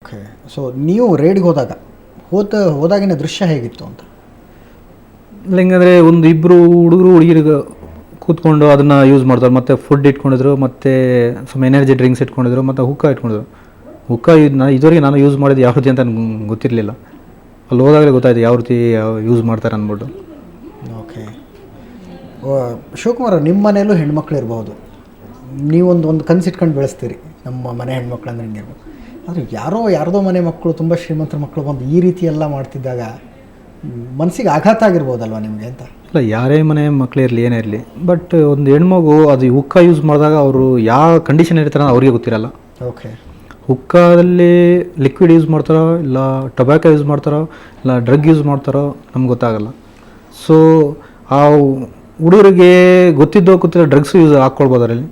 Okay. So ನೀವು ರೇಡ್ಗೆ ಹೋದಾಗಿನ ದೃಶ್ಯ ಹೇಗಿತ್ತು ಅಂತ? ಹೆಂಗಂದರೆ ಒಂದು ಇಬ್ಬರು ಹುಡುಗರಿಗೆ ಕೂತ್ಕೊಂಡು ಅದನ್ನು ಯೂಸ್ ಮಾಡ್ತಾರೆ, ಮತ್ತು ಫುಡ್ ಇಟ್ಕೊಂಡಿದ್ರು, ಮತ್ತು ಸ್ವಲ್ಪ ಎನರ್ಜಿ ಡ್ರಿಂಕ್ಸ್ ಇಟ್ಕೊಂಡಿದ್ರು, ಮತ್ತು ಹುಕ್ಕ ಇಟ್ಕೊಂಡಿದ್ರು. ಹುಕ್ಕ ಇದುವರೆಗೆ ನಾನು ಯೂಸ್ ಮಾಡಿದ್ದು ಯಾವ ರೀತಿ ಅಂತ ನನಗೆ ಗೊತ್ತಿರಲಿಲ್ಲ. ಅಲ್ಲಿ ಹೋದಾಗಲೇ ಗೊತ್ತಾಯಿತು ಯಾವ ರೀತಿ ಯೂಸ್ ಮಾಡ್ತಾರೆ ಅಂದ್ಬಿಟ್ಟು. ಓಕೆ. ಶಿವಕುಮಾರ್, ನಿಮ್ಮ ಮನೆಯಲ್ಲೂ ಹೆಣ್ಮಕ್ಳು ಇರ್ಬೋದು, ನೀವೊಂದು ಕನಸಿಟ್ಕೊಂಡು ಬೆಳೆಸ್ತೀರಿ, ನಮ್ಮ ಮನೆ ಹೆಣ್ಮಕ್ಳು ಅಂದರೆ ಹಿಂಗಿರ್ಬೋದು. ಆದರೆ ಯಾರ್ದೋ ಮನೆ ಮಕ್ಕಳು, ತುಂಬ ಶ್ರೀಮಂತರ ಮಕ್ಕಳು ಬಂದು ಈ ರೀತಿ ಎಲ್ಲ ಮಾಡ್ತಿದ್ದಾಗ ಮನಸ್ಸಿಗೆ ಆಘಾತ ಆಗಿರ್ಬೋದಲ್ವ ನಿಮಗೆ ಅಂತ? ಇಲ್ಲ, ಯಾರೇ ಮನೆ ಮಕ್ಕಳೇ ಇರಲಿ, ಏನೇ ಇರಲಿ, ಬಟ್ ಒಂದು ಹೆಣ್ಮಗು ಅದು ಹುಕ್ಕ ಯೂಸ್ ಮಾಡಿದಾಗ ಅವರು ಯಾವ ಕಂಡೀಷನ್ ಇರ್ತಾರೆ ಅಂತ ಅವ್ರಿಗೆ ಗೊತ್ತಿರಲ್ಲ. ಓಕೆ. ಹುಕ್ಕದಲ್ಲಿ ಲಿಕ್ವಿಡ್ ಯೂಸ್ ಮಾಡ್ತಾರೋ, ಇಲ್ಲ ಟೊಬ್ಯಾಕೊ ಯೂಸ್ ಮಾಡ್ತಾರೋ, ಇಲ್ಲ ಡ್ರಗ್ ಯೂಸ್ ಮಾಡ್ತಾರೋ ನಮ್ಗೆ ಗೊತ್ತಾಗಲ್ಲ. ಸೊ ಆ ಹುಡುಗರಿಗೆ ಗೊತ್ತಿದ್ದ ಡ್ರಗ್ಸ್ ಯೂಸ್ ಹಾಕ್ಕೊಳ್ಬೋದು. ಅದರಲ್ಲಿ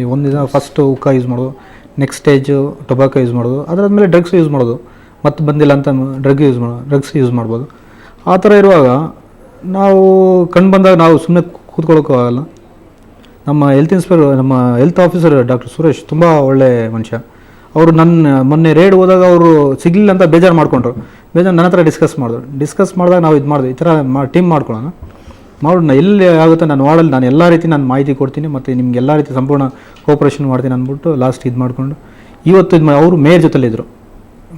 ಈ ಒಂದು ದಿನ ಫಸ್ಟು ಹುಕ್ಕ ಯೂಸ್ ಮಾಡೋದು, ನೆಕ್ಸ್ಟ್ ಸ್ಟೇಜು ಟೊಬ್ಯಾಕೊ ಯೂಸ್ ಮಾಡೋದು, ಅದಾದಮೇಲೆ ಡ್ರಗ್ಸ್ ಯೂಸ್ ಮಾಡೋದು, ಮತ್ತು ಬಂದಿಲ್ಲ ಅಂತ ಡ್ರಗ್ಸ್ ಯೂಸ್ ಮಾಡ್ಬೋದು. ಆ ಥರ ಇರುವಾಗ ನಾವು ಕಂಡು ಬಂದಾಗ ನಾವು ಸುಮ್ಮನೆ ಕೂತ್ಕೊಳ್ಳೋಕ್ಕೂ ಆಗಲ್ಲ. ನಮ್ಮ ನಮ್ಮ ಹೆಲ್ತ್ ಆಫೀಸರ್ ಡಾಕ್ಟರ್ ಸುರೇಶ್ ತುಂಬ ಒಳ್ಳೆ ಮನುಷ್ಯ. ಅವರು ಮೊನ್ನೆ ರೇಡ್ ಹೋದಾಗ ಅವರು ಸಿಗಲಿಲ್ಲ ಅಂತ ಬೇಜಾರು ಮಾಡ್ಕೊಂಡ್ರು. ನನ್ನ ಹತ್ರ ಡಿಸ್ಕಸ್ ಮಾಡಿದಾಗ ನಾವು ಇದು ಮಾಡಿದ್ವಿ, ಈ ಥರ ಟೀಮ್ ಮಾಡ್ಕೊಳ್ಳೋಣ, ಮಾಡೋಣ, ಎಲ್ಲಿ ಆಗುತ್ತೆ ನಾನು ವಾರ್ಡಲ್ಲಿ ನಾನು ಎಲ್ಲ ರೀತಿ ನಾನು ಮಾಹಿತಿ ಕೊಡ್ತೀನಿ, ಮತ್ತು ನಿಮ್ಗೆ ಎಲ್ಲ ರೀತಿ ಸಂಪೂರ್ಣ ಕೋಪ್ರೇಷನ್ ಮಾಡ್ತೀನಿ ಅಂದ್ಬಿಟ್ಟು ಲಾಸ್ಟ್ ಇದು ಮಾಡಿಕೊಂಡು ಇವತ್ತು ಅವರು ಮೇಯರ್ ಜೊತೆಲಿದ್ದರು.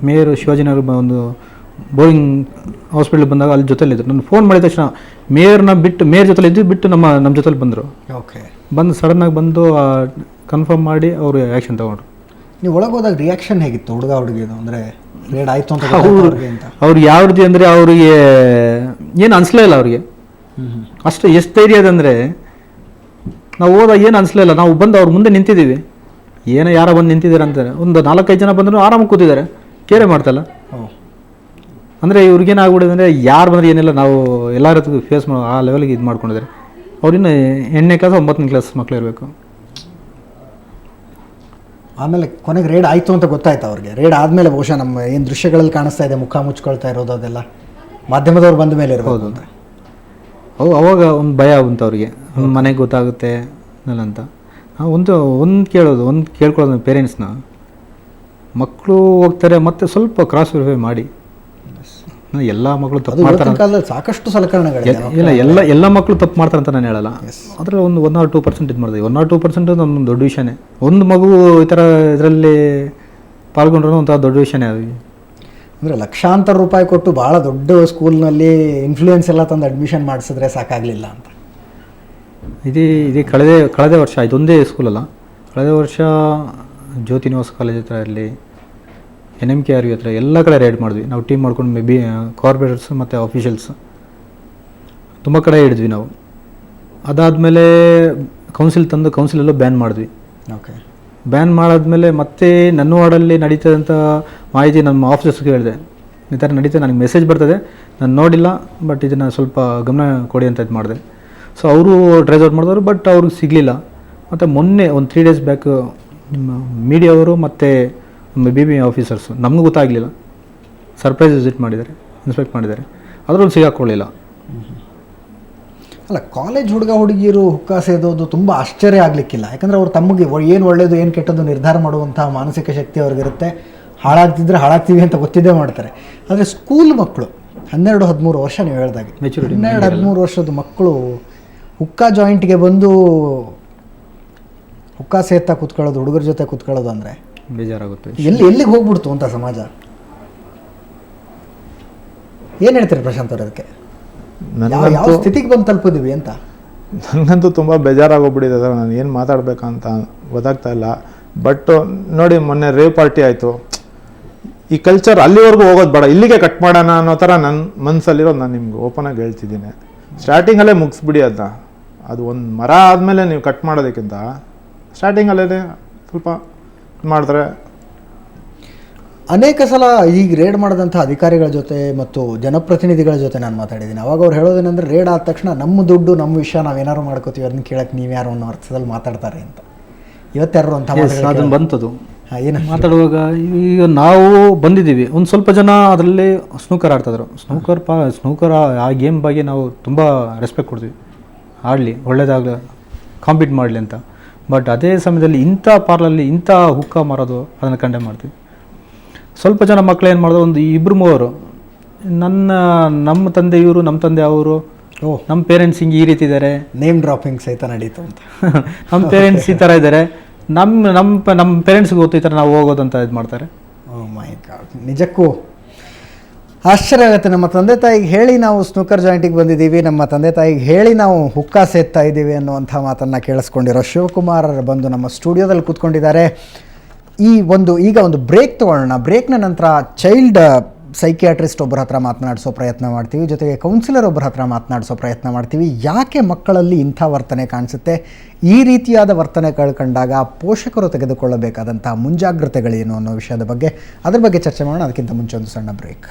ಮೇಯರ್ ಶಿವಾಜಿನಗರ ಒಂದು ಬೋರಿಂಗ್ ಹಾಸ್ಪಿಟ್ಲಿಗೆ ಬಂದಾಗ ಅಲ್ಲಿ ಜೊತೆಲಿದ್ದರು. ನಾನು ಫೋನ್ ಮಾಡಿದ ತಕ್ಷಣ ಮೇಯರ್ ಜೊತೆಲಿ ಬಿಟ್ಟು ನಮ್ಮ ಜೊತೆಲಿ ಬಂದರು. ಓಕೆ. ಬಂದು ಸಡನ್ನಾಗಿ ಬಂದು ಕನ್ಫರ್ಮ್ ಮಾಡಿ ಅವರು ಆ್ಯಕ್ಷನ್ ತೊಗೊಂಡ್ರು. ನೀವು ಒಳಗೆ ಹೋದಾಗ ರಿಯಾಕ್ಷನ್ ಹೇಗಿತ್ತು ಹುಡುಗಿದು? ಅಂದರೆ ರೇಡ್ ಆಯಿತು ಅಂತ ಅವ್ರು ಯಾವ ರೀತಿ ಅಂದರೆ ಅವರಿಗೆ ಏನು ಅನಿಸ್ಲೇ ಇಲ್ಲ. ಅವ್ರಿಗೆ ಅಷ್ಟು ಎಷ್ಟು ಧೈರ್ಯ ಅದಂದರೆ, ನಾವು ಹೋದಾಗ ಏನು ಅನಿಸ್ಲೇ ಇಲ್ಲ. ನಾವು ಬಂದು ಅವ್ರ ಮುಂದೆ ನಿಂತಿದ್ದೀವಿ, ಯಾರೋ ಬಂದು ನಿಂತಿದ್ದಾರೆ ಅಂತಾರೆ, ಒಂದು 4-5 ಜನ ಬಂದರೂ ಆರಾಮಾಗಿ ಕೂತಿದ್ದಾರೆ, ಕೇರೆ ಮಾಡ್ತಲ್ಲ. ಅಂದರೆ ಇವ್ರಿಗೇನಾಗ್ಬಿಟ್ಟಿದೆ ಅಂದರೆ ಯಾರು ಬಂದರೆ ಏನಿಲ್ಲ, ನಾವು ಎಲ್ಲ ರೀತಿ ಫೇಸ್ ಮಾಡೋ ಆ ಲೆವೆಲ್ಗೆ ಇದು ಮಾಡ್ಕೊಂಡಿದ್ದಾರೆ. ಅವ್ರಿನ್ನ 8ನೇ ಕ್ಲಾಸ್ 9ನೇ ಕ್ಲಾಸ್ ಮಕ್ಕಳು ಇರಬೇಕು. ಆಮೇಲೆ ಕೊನೆಗೆ ರೇಡ್ ಆಯಿತು ಅಂತ ಗೊತ್ತಾಯ್ತು ಅವ್ರಿಗೆ. ರೇಡ್ ಆದಮೇಲೆ ಬಹುಶಃ ನಮ್ಮ ಏನು ದೃಶ್ಯಗಳಲ್ಲಿ ಕಾಣಿಸ್ತಾ ಇದೆ, ಮುಖ ಮುಚ್ಕೊಳ್ತಾ ಇರೋದು, ಅದೆಲ್ಲ ಮಾಧ್ಯಮದವ್ರು ಬಂದ ಮೇಲೆ ಇರ್ಬೋದು ಅಂತ. ಅವಾಗ ಒಂದು ಭಯ ಆಗುಂತು ಅವ್ರಿಗೆ, ಮನೆಗೆ ಗೊತ್ತಾಗುತ್ತೆ ಅಂತ. ಒಂದು ಕೇಳ್ಕೊಳ್ಳೋದು ಪೇರೆಂಟ್ಸ್ನ, ಮಕ್ಕಳು ಹೋಗ್ತಾರೆ ಮತ್ತು ಸ್ವಲ್ಪ ಕ್ರಾಸ್ ವೆರಿಫೈ ಮಾಡಿ. ಎಲ್ಲ ಮಕ್ಕಳು ತಪ್ಪು ಮಾಡ್ತಾರೆ, ಸಾಕಷ್ಟು ಸಲಕರಣೆಗಳಿದೆ. ಎಲ್ಲ ಮಕ್ಕಳು ತಪ್ಪು ಮಾಡ್ತಾರೆ ಅಂತ ನಾನು ಹೇಳಲ್ಲ. ಅದರಲ್ಲಿ ಒಂದು 1 or 2% ಇದು ಮಾಡ್ತೀವಿ. 1 or 2% ನಮ್ಮ ದೊಡ್ಡ ವಿಷಯನೇ. ಒಂದು ಮಗು ಈ ಥರ ಇದರಲ್ಲಿ ಪಾಲ್ಗೊಂಡ್ರೂ ಒಂಥರ ದೊಡ್ಡ ವಿಷಯನೇ. ಅದು ಅಂದರೆ ಲಕ್ಷಾಂತರ ರೂಪಾಯಿ ಕೊಟ್ಟು ಭಾಳ ದೊಡ್ಡ ಸ್ಕೂಲ್ನಲ್ಲಿ ಇನ್ಫ್ಲೂಯೆನ್ಸ್ ಎಲ್ಲ ತಂದು ಅಡ್ಮಿಷನ್ ಮಾಡಿಸಿದ್ರೆ ಸಾಕಾಗಲಿಲ್ಲ ಅಂತ. ಇದು ಕಳೆದ ವರ್ಷ ಇದೊಂದೇ ಸ್ಕೂಲಲ್ಲ, ಕಳೆದ ವರ್ಷ ಜ್ಯೋತಿ ನಿವಾಸ ಕಾಲೇಜ್ ಹತ್ರ ಇರಲಿ, NMKR ಹತ್ರ ಎಲ್ಲ ಕಡೆ ರೇಡ್ ಮಾಡಿದ್ವಿ ನಾವು. ಟೀಮ್ ಮಾಡ್ಕೊಂಡು ಕಾರ್ಪೊರೇಟರ್ಸ್ ಮತ್ತು ಆಫೀಷಿಯಲ್ಸ್ ತುಂಬ ಕಡೆ ಹಿಡಿದ್ವಿ ನಾವು. ಅದಾದಮೇಲೆ ಕೌನ್ಸಿಲೆಲ್ಲ ಬ್ಯಾನ್ ಮಾಡಿದ್ವಿ. ಓಕೆ. ಬ್ಯಾನ್ ಮಾಡಾದ್ಮೇಲೆ ಮತ್ತೆ ನನ್ನ ವಾರ್ಡಲ್ಲಿ ನಡೀತದಂಥ ಮಾಹಿತಿ ನಮ್ಮ ಆಫೀಸರ್ಸ್ಗೆ ಹೇಳಿದೆ, ಈ ಥರ ನಡೀತದೆ, ನನಗೆ ಮೆಸೇಜ್ ಬರ್ತದೆ, ನಾನು ನೋಡಿಲ್ಲ, ಬಟ್ ಇದನ್ನು ಸ್ವಲ್ಪ ಗಮನ ಕೊಡಿ ಅಂತ ಇದು ಮಾಡಿದೆ. ಸೊ ಅವರು ಟ್ರೇಸ್ ಔಟ್ ಮಾಡಿದವರು, ಬಟ್ ಅವ್ರಿಗೆ ಸಿಗಲಿಲ್ಲ. ಮತ್ತು ಮೊನ್ನೆ ಒಂದು 3 days ಬ್ಯಾಕ್ ನಿಮ್ಮ ಮೀಡಿಯಾವರು ಮತ್ತು ನಮ್ಮ BB ಆಫೀಸರ್ಸು ನಮಗೂ ಗೊತ್ತಾಗಲಿಲ್ಲ, ಸರ್ಪ್ರೈಸ್ ವಿಸಿಟ್ ಮಾಡಿದ್ದಾರೆ, ಇನ್ಸ್ಪೆಕ್ಟ್ ಮಾಡಿದ್ದಾರೆ, ಅದರಲ್ಲೂ ಸಿಗಾಕೊಳ್ಳಿಲ್ಲ. ಅಲ್ಲ, ಕಾಲೇಜ್ ಹುಡುಗಿಯರು ಹುಕ್ಕ ಸೇದೋದು ತುಂಬ ಆಶ್ಚರ್ಯ ಆಗಲಿಕ್ಕಿಲ್ಲ. ಯಾಕಂದರೆ ಅವ್ರು ತಮಗೆ ಏನು ಒಳ್ಳೆಯದು ಏನು ಕೆಟ್ಟದ್ದು ನಿರ್ಧಾರ ಮಾಡುವಂಥ ಮಾನಸಿಕ ಶಕ್ತಿ ಅವ್ರಿಗಿರುತ್ತೆ. ಹಾಳಾಗ್ತೀವಿ ಅಂತ ಗೊತ್ತಿದ್ದೇ ಮಾಡ್ತಾರೆ. ಆದರೆ ಸ್ಕೂಲ್ ಮಕ್ಕಳು 12-13 ವರ್ಷ, ನೀವು ಹೇಳ್ದಾಗೆ 12-13 ವರ್ಷದ ಮಕ್ಕಳು ಹುಕ್ಕ ಜಾಯಿಂಟ್ಗೆ ಬಂದು ಹುಕ್ಕ ಸೇತಾ ಕೂತ್ಕೊಳ್ಳೋದು, ಹುಡುಗರ ಜೊತೆ ಕೂತ್ಕೊಳ್ಳೋದು ಅಂದರೆ ಬೇಜಾರಾಗುತ್ತೆ. ಎಲ್ಲಿಗೆ ಹೋಗ್ಬಿಡ್ತು ಅಂತ ಸಮಾಜ? ಏನು ಹೇಳ್ತೀರಿ ಪ್ರಶಾಂತ್ ಅವ್ರು ಅದಕ್ಕೆ? ಯಾವ ಸ್ಥಿತಿಗೆ ಬಂದು ತಲುಪಿದ್ವಿ ಅಂತ? ನನಗಂತೂ ತುಂಬ ಬೇಜಾರಾಗೋಗ್ಬಿಟ್ಟಿದೆ. ನಾನು ಏನು ಮಾತಾಡಬೇಕಂತ ಗೊತ್ತಾಗ್ತಾ ಇಲ್ಲ. ಬಟ್ ನೋಡಿ, ಮೊನ್ನೆ ರೇವ್ ಪಾರ್ಟಿ ಆಯಿತು. ಈ ಕಲ್ಚರ್ ಅಲ್ಲಿವರೆಗೂ ಹೋಗೋದು ಬೇಡ, ಇಲ್ಲಿಗೆ ಕಟ್ ಮಾಡೋಣ ಅನ್ನೋ ಥರ ನನ್ನ ಮನಸ್ಸಲ್ಲಿರೋದು ನಾನು ನಿಮ್ಗೆ ಓಪನಾಗಿ ಹೇಳ್ತಿದ್ದೀನಿ. ಸ್ಟಾರ್ಟಿಂಗಲ್ಲೇ ಮುಗಿಸ್ಬಿಡಿ ಅದನ್ನ. ಅದು ಒಂದು ಮರ ಆದಮೇಲೆ ನೀವು ಕಟ್ ಮಾಡೋದಕ್ಕಿಂತ ಸ್ಟಾರ್ಟಿಂಗಲ್ಲೇ ಸ್ವಲ್ಪ ಮಾಡಿದ್ರೆ. ಅನೇಕ ಸಲ ಈಗ ರೇಡ್ ಮಾಡಿದಂಥ ಅಧಿಕಾರಿಗಳ ಜೊತೆ ಮತ್ತು ಜನಪ್ರತಿನಿಧಿಗಳ ಜೊತೆ ನಾನು ಮಾತಾಡಿದ್ದೀನಿ. ಅವಾಗ ಅವ್ರು ಹೇಳೋದೇನೆಂದರೆ, ರೇಡ್ ಆದ ತಕ್ಷಣ ನಮ್ಮ ದುಡ್ಡು ನಮ್ಮ ವಿಷಯ ನಾವೇನಾರು ಮಾಡ್ಕೋತೀವಿ, ಅದನ್ನ ಕೇಳಕ್ಕೆ ನೀವ್ಯಾರು ಅನ್ನೋ ಅರ್ಥದಲ್ಲಿ ಮಾತಾಡ್ತಾರೆ ಅಂತ. ಇವತ್ತಾರು ಅಂತ ಅದನ್ನು ಬಂತದು ಏನು ಮಾತಾಡುವಾಗ. ಈಗ ನಾವು ಬಂದಿದ್ದೀವಿ, ಒಂದು ಸ್ವಲ್ಪ ಜನ ಅದರಲ್ಲಿ ಸ್ನೂಕರ್ ಆಡ್ತಾಯಿದ್ರು. ಸ್ನೂಕರ್ ಆ ಗೇಮ್ ಬಗ್ಗೆ ನಾವು ತುಂಬ ರೆಸ್ಪೆಕ್ಟ್ ಕೊಡ್ತೀವಿ, ಆಡಲಿ, ಒಳ್ಳೇದಾಗಲಿ, ಕಾಂಪೀಟ್ ಮಾಡಲಿ ಅಂತ. ಬಟ್ ಅದೇ ಸಮಯದಲ್ಲಿ ಇಂಥ ಪಾರ್ಲಲ್ಲಿ ಇಂಥ ಹುಕ್ಕ ಮಾರೋದು ಅದನ್ನು ಕಂಡೆ ಮಾಡ್ತೀವಿ. ಸ್ವಲ್ಪ ಜನ ಮಕ್ಕಳು ಏನು ಮಾಡಿದ್ರು, ಒಂದು 2-3 ನಮ್ಮ ತಂದೆ ಇವರು, ನಮ್ಮ ತಂದೆ ಅವರು, ಓಹ್, ನಮ್ಮ ಪೇರೆಂಟ್ಸ್ ಹಿಂಗೆ ಈ ರೀತಿ ಇದ್ದಾರೆ, ನೇಮ್ ಡ್ರಾಪಿಂಗ್ ಸಹಿತ ನಡೀತು ಅಂತ. ನಮ್ಮ ಪೇರೆಂಟ್ಸ್ ಈ ಥರ ಇದ್ದಾರೆ, ನಮ್ಮ ಪೇರೆಂಟ್ಸ್ಗೆ ಗೊತ್ತು ಈ ಥರ ನಾವು ಹೋಗೋದಂತ ಇದು ಮಾಡ್ತಾರೆ. ಓ ಮೈ ಗಾಡ್, ನಿಜಕ್ಕೂ ಆಶ್ಚರ್ಯ ಆಗುತ್ತೆ. ನಮ್ಮ ತಂದೆ ತಾಯಿಗೆ ಹೇಳಿ ನಾವು ಸ್ನೂಕರ್ ಜಾಯಿಂಟಿಗೆ ಬಂದಿದ್ದೀವಿ, ನಮ್ಮ ತಂದೆ ತಾಯಿಗೆ ಹೇಳಿ ನಾವು ಹುಕ್ಕಾ ಸೇರ್ತಾ ಇದ್ದೀವಿ ಅನ್ನುವಂಥ ಮಾತನ್ನು ಕೇಳಿಸ್ಕೊಂಡಿರೋ ಶಿವಕುಮಾರ್ ಬಂದು ನಮ್ಮ ಸ್ಟುಡಿಯೋದಲ್ಲಿ ಕೂತ್ಕೊಂಡಿದ್ದಾರೆ. ಈಗ ಒಂದು ಬ್ರೇಕ್ ತೊಗೊಳ್ಳೋಣ. ಬ್ರೇಕ್ನ ನಂತರ ಚೈಲ್ಡ್ ಸೈಕಿಯಾಟ್ರಿಸ್ಟ್ ಒಬ್ಬರ ಹತ್ರ ಮಾತನಾಡಿಸೋ ಪ್ರಯತ್ನ ಮಾಡ್ತೀವಿ, ಜೊತೆಗೆ ಕೌನ್ಸಿಲರ್ ಒಬ್ಬರ ಹತ್ರ ಮಾತನಾಡಿಸೋ ಪ್ರಯತ್ನ ಮಾಡ್ತೀವಿ. ಯಾಕೆ ಮಕ್ಕಳಲ್ಲಿ ಇಂಥ ವರ್ತನೆ ಕಾಣಿಸುತ್ತೆ, ಈ ರೀತಿಯಾದ ವರ್ತನೆಗಳು ಕಂಡಾಗ ಪೋಷಕರು ತೆಗೆದುಕೊಳ್ಳಬೇಕಾದಂಥ ಮುಂಜಾಗ್ರತೆಗಳೇನು ಅನ್ನೋ ವಿಷಯದ ಬಗ್ಗೆ, ಅದ್ರ ಬಗ್ಗೆ ಚರ್ಚೆ ಮಾಡೋಣ. ಅದಕ್ಕಿಂತ ಮುಂಚೆ ಒಂದು ಸಣ್ಣ ಬ್ರೇಕ್.